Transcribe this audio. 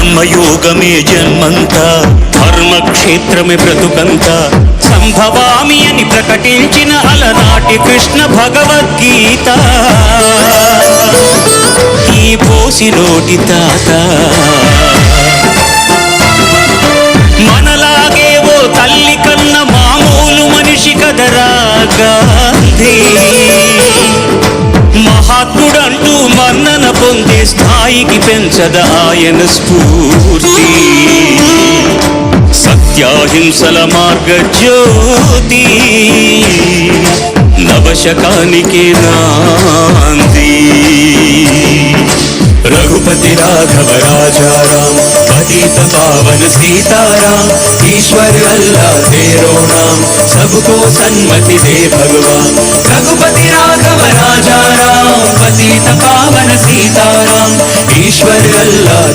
కర్మయోగమే జన్మంతా, ధర్మక్షేత్రమే బ్రతుకంతా, సంభవామి అని ప్రకటించిన అలనాటి కృష్ణ భగవద్గీత. ఈ పోసి నోటి తాత మనలాగే ఓ తల్లి కన్న మామూలు మనిషి కదరా గాంధీ. మహాత్ముడంటూ మన్నన పొందే స్థాయికి పెంచద ఆయన స్ఫూర్తి. సత్యాహింసల మార్గ జ్యోతి, నవశకానికి నాంది. रघुपति राघव राजा राम, पतित पावन सीताराम, ईश्वर अल्लाह तेरो नाम, सबको सन्मति दे भगवान. रघुपति राघव राजा राम, पतित पावन सीताराम, ईश्वर अल्लाह